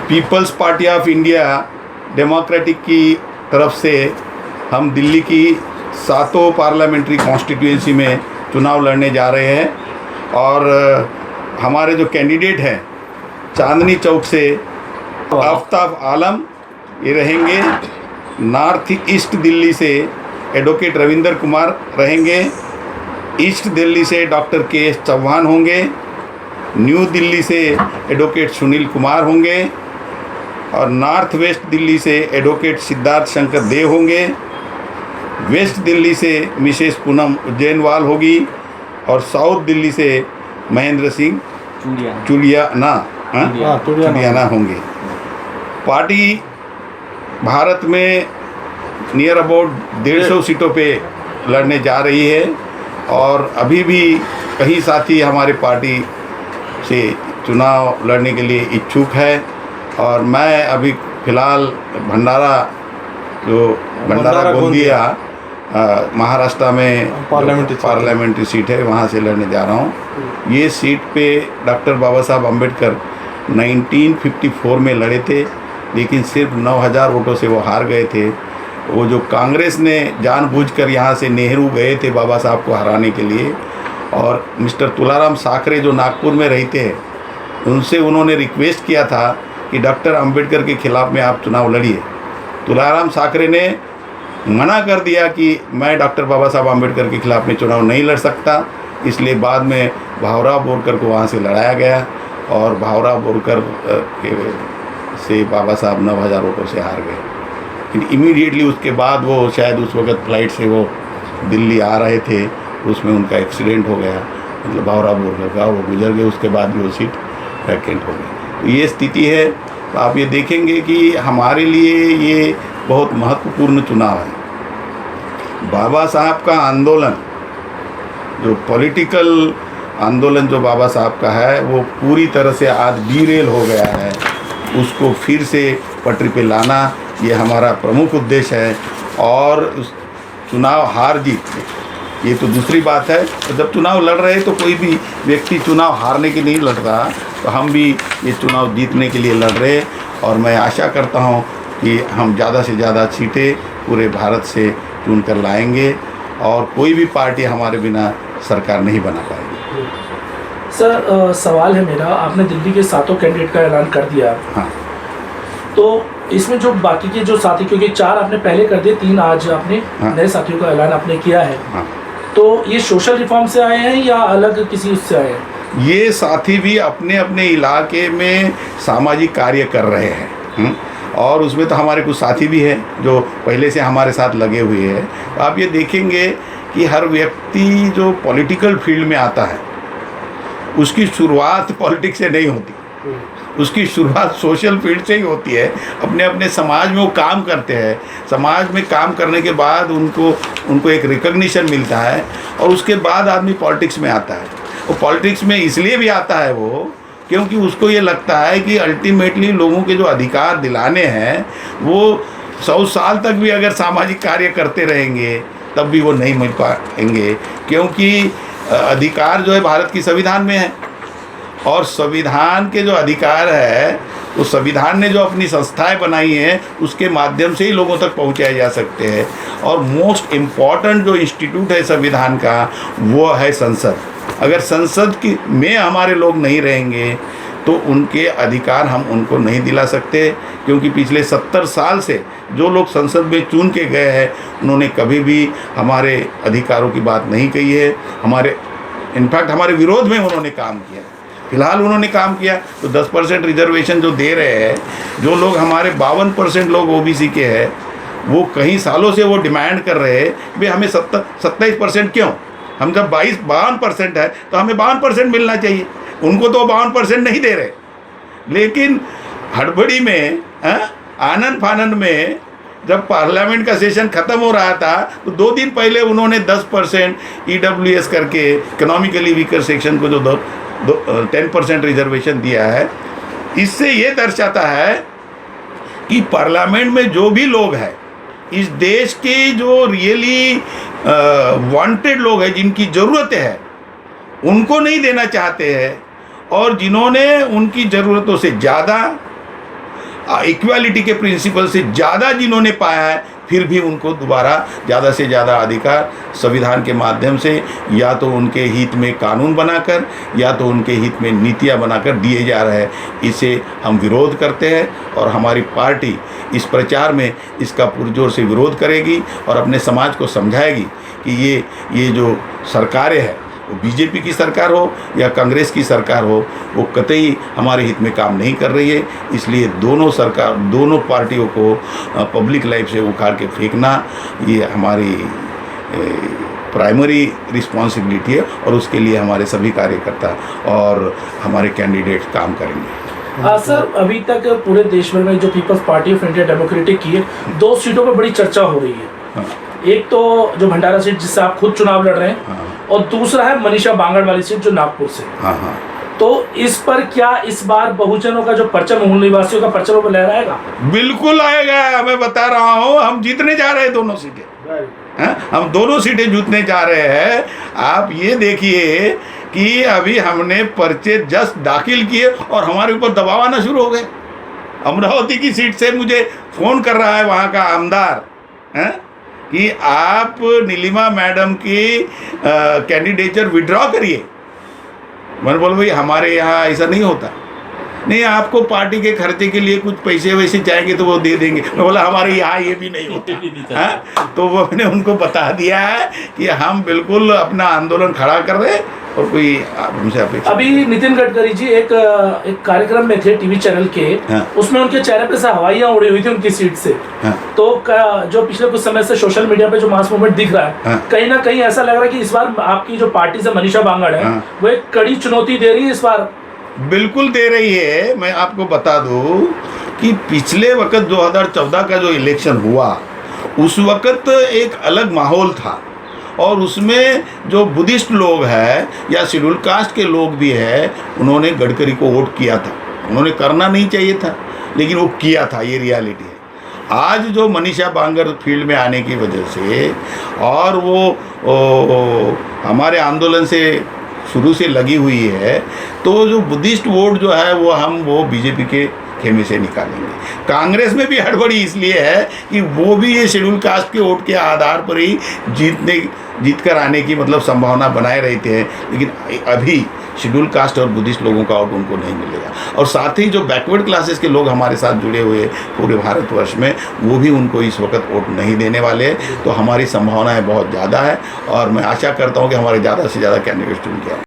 Peoples party of India democratic की तरफ से हम दिल्ली की 7 पार्लियामेंट्री कॉन्स्टिट्यूएंसी में चुनाव लड़ने जा रहे हैं और हमारे जो कैंडिडेट हैं चांदनी चौक से आफ्ताब आलम ये रहेंगे, नॉर्थ ईस्ट दिल्ली से एडवोकेट रविंदर कुमार रहेंगे, ईस्ट दिल्ली से डॉक्टर के.एस. चौहान होंगे, न्यू दिल्ली से एडवोकेट सुनील कुमार होंगे और नॉर्थ वेस्ट दिल्ली से एडवोकेट सिद्धार्थ शंकर देव होंगे, वेस्ट दिल्ली से मिसेस पूनम उज्जैनवाल होगी और साउथ दिल्ली से महेंद्र सिंह चुलियाना होंगे। पार्टी भारत में नियर अबाउट 150 सीटों पे लड़ने जा रही है और अभी भी कई साथी हमारे पार्टी से चुनाव लड़ने के लिए इच्छुक है और मैं अभी फ़िलहाल भंडारा गोंदिया महाराष्ट्र में पार्लियामेंट्री सीट है, वहाँ से लड़ने जा रहा हूँ। ये सीट पे डॉक्टर बाबा साहब अम्बेडकर 1954 में लड़े थे, लेकिन सिर्फ 9000 वोटों से वो हार गए थे। वो जो कांग्रेस ने जानबूझकर यहाँ से नेहरू गए थे बाबा साहब को हराने के लिए, और मिस्टर तुलाराम साकरे जो नागपुर में रहते हैं, उनसे उन्होंने रिक्वेस्ट किया था कि डॉक्टर अंबेडकर के ख़िलाफ़ में आप चुनाव लड़िए। तुलाराम साकरे ने मना कर दिया कि मैं डॉक्टर बाबा साहब अंबेडकर के ख़िलाफ़ में चुनाव नहीं लड़ सकता, इसलिए बाद में भावराव बोरकर को वहाँ से लड़ाया गया और भावराव बोरकर से बाबा साहब 9000 वोटों से हार गए। लेकिन इमीडिएटली उसके बाद वो शायद उस वक्त फ्लाइट से वो दिल्ली आ रहे थे, उसमें उनका एक्सीडेंट हो गया, मतलब भावराव बोरकर का, वो गुजर गए, उसके बाद भी वो सीट वैकेंट हो गई। तो ये स्थिति है। तो आप ये देखेंगे कि हमारे लिए ये बहुत महत्वपूर्ण चुनाव है। बाबा साहब का आंदोलन, जो पॉलिटिकल आंदोलन जो बाबा साहब का है, वो पूरी तरह से आज डीरेल हो गया है। उसको फिर से पटरी पे लाना ये हमारा प्रमुख उद्देश्य है। और चुनाव हार जीत ये तो दूसरी बात है। तो जब चुनाव लड़ रहे तो कोई भी व्यक्ति चुनाव हारने के लिए नहीं लड़ रहा, तो हम भी ये चुनाव जीतने के लिए लड़ रहे। और मैं आशा करता हूँ कि हम ज़्यादा से ज़्यादा सीटें पूरे भारत से चुन कर लाएंगे और कोई भी पार्टी हमारे बिना सरकार नहीं बना पाएगी। सर सवाल है मेरा, आपने दिल्ली के 7 कैंडिडेट का ऐलान कर दिया। हाँ, तो इसमें जो बाकी के जो साथी, क्योंकि 4 आपने पहले कर दिए, 3 आज आपने नए साथियों का ऐलान आपने किया है। हाँ। तो ये सोशल रिफॉर्म से आए हैं या अलग किसी उससे आए हैं? ये साथी भी अपने अपने इलाके में सामाजिक कार्य कर रहे हैं और उसमें तो हमारे कुछ साथी भी हैं जो पहले से हमारे साथ लगे हुए हैं। तो आप ये देखेंगे कि हर व्यक्ति जो पॉलिटिकल फील्ड में आता है, उसकी शुरुआत पॉलिटिक्स से नहीं होती, उसकी शुरुआत सोशल फील्ड से ही होती है। अपने अपने समाज में वो काम करते हैं, समाज में काम करने के बाद उनको एक रिकग्निशन मिलता है और उसके बाद आदमी पॉलिटिक्स में आता है। और पॉलिटिक्स में इसलिए भी आता है वो क्योंकि उसको ये लगता है कि अल्टीमेटली लोगों के जो अधिकार दिलाने हैं वो 100 साल तक भी अगर सामाजिक कार्य करते रहेंगे तब भी वो नहीं मिल पाएंगे, क्योंकि अधिकार जो है भारत की संविधान में है और संविधान के जो अधिकार है, उस संविधान ने जो अपनी संस्थाएं बनाई हैं उसके माध्यम से ही लोगों तक पहुंचाए जा सकते हैं। और मोस्ट इम्पॉर्टेंट जो इंस्टीट्यूट है संविधान का वो है संसद। अगर संसद की में हमारे लोग नहीं रहेंगे तो उनके अधिकार हम उनको नहीं दिला सकते, क्योंकि पिछले 70 साल से जो लोग संसद में चुन के गए हैं उन्होंने कभी भी हमारे अधिकारों की बात नहीं कही है। इनफैक्ट हमारे विरोध में उन्होंने काम किया। फिलहाल उन्होंने काम किया तो 10% रिजर्वेशन जो दे रहे हैं, जो लोग हमारे 52% लोग ओबीसी के हैं, वो कई सालों से वो डिमांड कर रहे हैं भाई हमें 27% क्यों, हम जब 52% है तो हमें 52% मिलना चाहिए। उनको तो 52% नहीं दे रहे, लेकिन हड़बड़ी में आनंद फानंद में जब पार्लियामेंट का सेशन ख़त्म हो रहा था तो 2 दिन पहले उन्होंने 10% EWS करके इकोनॉमिकली वीकर सेक्शन को जो 10% रिजर्वेशन दिया है। इससे ये दर्शाता है कि पार्लियामेंट में जो भी लोग हैं, इस देश के जो रियली वांटेड लोग हैं, जिनकी ज़रूरतें हैं, उनको नहीं देना चाहते हैं, और जिन्होंने उनकी ज़रूरतों से ज़्यादा इक्वालिटी के प्रिंसिपल से ज़्यादा जिन्होंने पाया है, फिर भी उनको दोबारा ज़्यादा से ज़्यादा अधिकार संविधान के माध्यम से या तो उनके हित में कानून बनाकर या तो उनके हित में नीतियाँ बनाकर दिए जा रहे हैं। इसे हम विरोध करते हैं और हमारी पार्टी इस प्रचार में इसका पुरजोर से विरोध करेगी और अपने समाज को समझाएगी कि ये जो सरकारें हैं, वो बीजेपी की सरकार हो या कांग्रेस की सरकार हो, वो कतई हमारे हित में काम नहीं कर रही है। इसलिए दोनों पार्टियों को पब्लिक लाइफ से उखाड़ के फेंकना ये हमारी प्राइमरी रिस्पॉन्सिबिलिटी है और उसके लिए हमारे सभी कार्यकर्ता और हमारे कैंडिडेट काम करेंगे। सर, अभी तक पूरे देश भर में जो people's party of India democratic की है, 2 सीटों पर बड़ी चर्चा हो रही है। हाँ। एक तो जो भंडारा सीट जिससे आप खुद चुनाव लड़ रहे हैं, हाँ। और दूसरा है मनीषा बांगड़ वाली सीट जो नागपुर से। हाँ। तो इस पर क्या इस बार बहुजनों का जो परचम, मूल निवासियों का परचम वो लहराएगा? बिल्कुल आएगा, मैं बता रहा हूँ। हम जीतने जा रहे हैं दोनों सीटें, हम दोनों सीटें जीतने जा रहे हैं। आप ये देखिए कि अभी हमने पर्चे जस्ट दाखिल किए और हमारे ऊपर दबाव आना शुरू हो गए। अमरावती की सीट से मुझे फ़ोन कर रहा है वहाँ का आमदार कि आप नीलिमा मैडम की कैंडिडेचर विड्रॉ करिए। मैंने बोला भाई हमारे यहाँ ऐसा नहीं होता, नहीं आपको पार्टी के खर्चे के लिए कुछ पैसे वैसे चाहेंगे तो वो दे देंगे। मैं बोला हमारे यहाँ ये भी नहीं होता है। तो वो मैंने उनको बता दिया है कि हम बिल्कुल अपना आंदोलन खड़ा कर रहे हैं और कोई हमसे अपेक्षा। अभी नितिन गडकरी जी एक कार्यक्रम में थे टीवी चैनल के, हाँ। उसमें उनके चेहरे पे से हवाइयाँ उड़ी हुई थी उनकी सीट से। हाँ। तो जो पिछले कुछ समय से सोशल मीडिया पे जो मास मूवमेंट दिख रहा है, हाँ। कहीं ना कहीं ऐसा लग रहा है कि इस बार आपकी जो पार्टी से मनीषा बांगड़ है, हाँ। वो एक कड़ी चुनौती दे रही है इस बार। बिल्कुल दे रही है। मैं आपको बता दूं कि पिछले वक्त 2014 का जो इलेक्शन हुआ उस वक्त एक अलग माहौल था और उसमें जो बुद्धिस्ट लोग हैं या शेड्यूल कास्ट के लोग भी हैं, उन्होंने गडकरी को वोट किया था। उन्होंने करना नहीं चाहिए था लेकिन वो किया था, ये रियलिटी है। आज जो मनीषा बांगड़ फील्ड में आने की वजह से और वो हमारे आंदोलन से शुरू से लगी हुई है, तो जो बुद्धिस्ट वोट जो है वो बीजेपी के खेमे से निकालेंगे। कांग्रेस में भी हड़बड़ी इसलिए है कि वो भी ये शेड्यूल कास्ट के वोट के आधार पर ही जीत कर आने की मतलब संभावना बनाए रहते हैं, लेकिन अभी शेड्यूल कास्ट और बुद्धिस्ट लोगों का वोट उनको नहीं मिलेगा। और साथ ही जो बैकवर्ड क्लासेस के लोग हमारे साथ जुड़े हुए पूरे भारतवर्ष में, वो भी उनको इस वक्त वोट नहीं देने वाले। तो हमारी संभावनाएं बहुत ज़्यादा है और मैं आशा करता हूँ कि हमारे ज़्यादा से ज़्यादा कैंडिडेट चुन के आए।